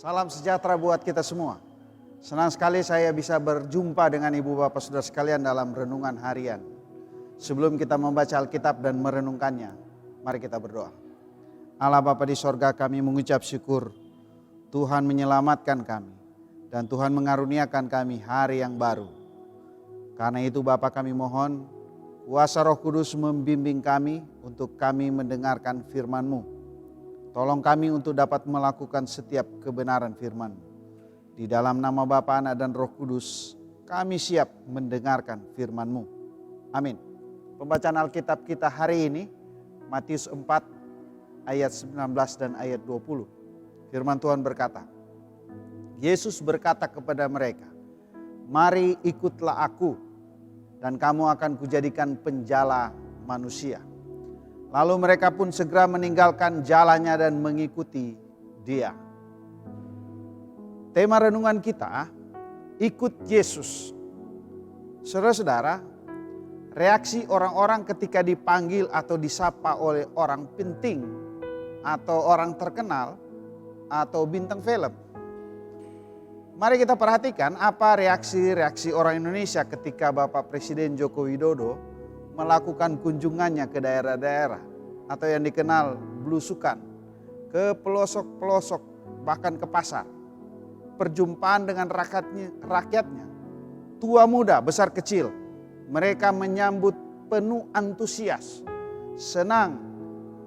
Salam sejahtera buat kita semua. Senang sekali saya bisa berjumpa dengan ibu bapak saudara sekalian dalam renungan harian. Sebelum kita membaca Alkitab dan merenungkannya, mari kita berdoa. Allah Bapa di sorga, kami mengucap syukur Tuhan menyelamatkan kami dan Tuhan mengaruniakan kami hari yang baru. Karena itu Bapa, kami mohon kuasa Roh Kudus membimbing kami untuk kami mendengarkan firman-Mu. Tolong kami untuk dapat melakukan setiap kebenaran firman. Di dalam nama Bapa, Anak dan Roh Kudus, kami siap mendengarkan firman-Mu. Amin. Pembacaan Alkitab kita hari ini, Matius 4 ayat 19 dan ayat 20. Firman Tuhan berkata, Yesus berkata kepada mereka, "Mari ikutlah aku, dan kamu akan kujadikan penjala manusia." Lalu mereka pun segera meninggalkan jalannya dan mengikuti Dia. Tema renungan kita, ikut Yesus. Saudara-saudara, reaksi orang-orang ketika dipanggil atau disapa oleh orang penting atau orang terkenal atau bintang film. Mari kita perhatikan apa reaksi orang Indonesia ketika Bapak Presiden Joko Widodo melakukan kunjungannya ke daerah-daerah atau yang dikenal belusukan, ke pelosok-pelosok, bahkan ke pasar. Perjumpaan dengan rakyatnya, tua muda, besar kecil, mereka menyambut penuh antusias, senang,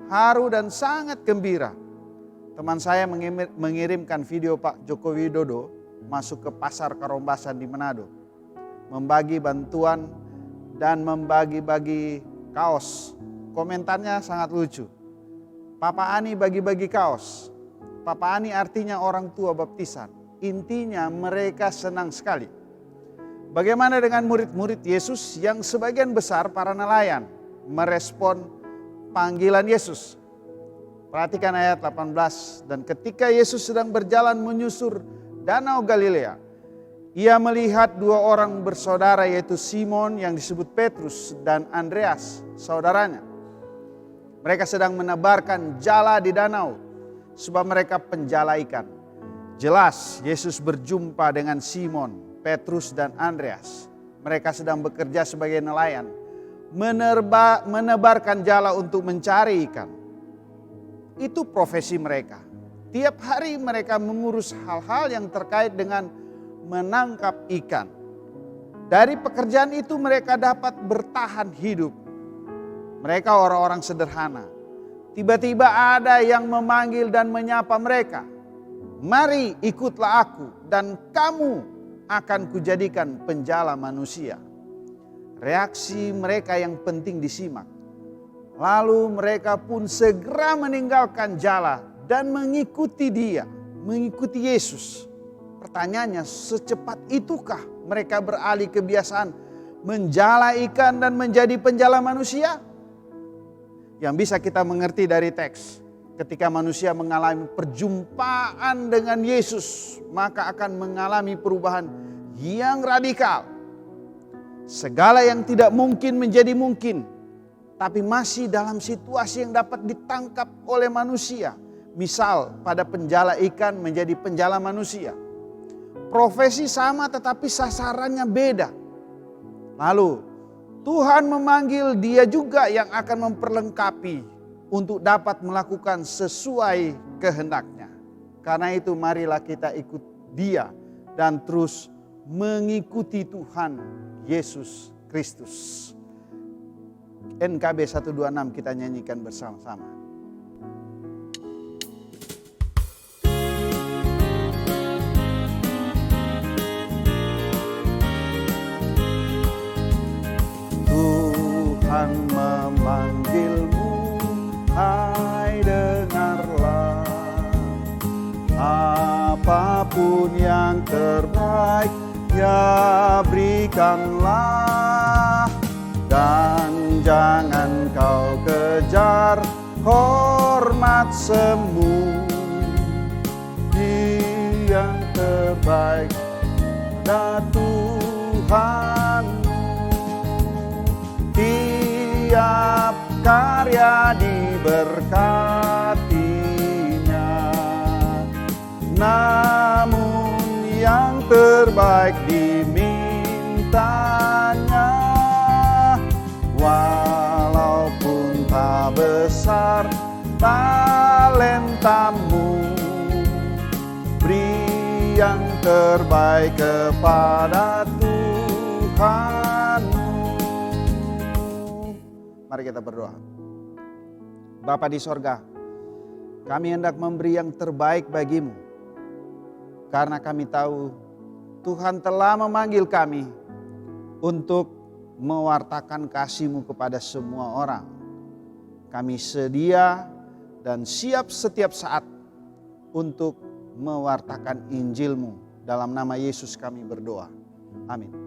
haru dan sangat gembira. Teman saya mengirimkan video Pak Joko Widodo masuk ke pasar Karombasan di Manado, membagi bantuan dan membagi-bagi kaos. Komentarnya sangat lucu. Papa Ani bagi-bagi kaos. Papa Ani artinya orang tua baptisan. Intinya mereka senang sekali. Bagaimana dengan murid-murid Yesus yang sebagian besar para nelayan merespon panggilan Yesus? Perhatikan ayat 18. Dan ketika Yesus sedang berjalan menyusur Danau Galilea, Ia melihat dua orang bersaudara, yaitu Simon yang disebut Petrus dan Andreas saudaranya. Mereka sedang menebarkan jala di danau sebab mereka penjala ikan. Jelas Yesus berjumpa dengan Simon, Petrus dan Andreas. Mereka sedang bekerja sebagai nelayan, menebarkan jala untuk mencari ikan. Itu profesi mereka. Tiap hari mereka mengurus hal-hal yang terkait dengan menangkap ikan. Dari pekerjaan itu mereka dapat bertahan hidup. Mereka orang-orang sederhana. Tiba-tiba ada yang memanggil dan menyapa mereka. "Mari ikutlah aku dan kamu akan kujadikan penjala manusia." Reaksi mereka yang penting disimak. Lalu mereka pun segera meninggalkan jala dan mengikuti Dia, mengikuti Yesus. Pertanyaannya, secepat itukah mereka beralih kebiasaan menjala ikan dan menjadi penjala manusia? Yang bisa kita mengerti dari teks, ketika manusia mengalami perjumpaan dengan Yesus, maka akan mengalami perubahan yang radikal. Segala yang tidak mungkin menjadi mungkin, tapi masih dalam situasi yang dapat ditangkap oleh manusia. Misal pada penjala ikan menjadi penjala manusia. Profesi sama tetapi sasarannya beda. Lalu Tuhan memanggil dia juga yang akan memperlengkapi untuk dapat melakukan sesuai kehendaknya. Karena itu marilah kita ikut Dia dan terus mengikuti Tuhan Yesus Kristus. NKB 126 kita nyanyikan bersama-sama. Tuhan memanggilmu, hai dengarlah. Apapun yang terbaik, ya berikanlah. Dan jangan kau kejar hormat semu. Yang terbaik dah Tuhan. Tiap karya diberkatinya. Nah, yang terbaik dimintanya. Walaupun tak besar talentamu, beri yang terbaik kepada Tuhanmu. Mari kita berdoa. Bapa di sorga, kami hendak memberi yang terbaik bagimu, karena kami tahu Tuhan telah memanggil kami untuk mewartakan kasih-Mu kepada semua orang. Kami sedia dan siap setiap saat untuk mewartakan Injil-Mu. Dalam nama Yesus kami berdoa. Amin.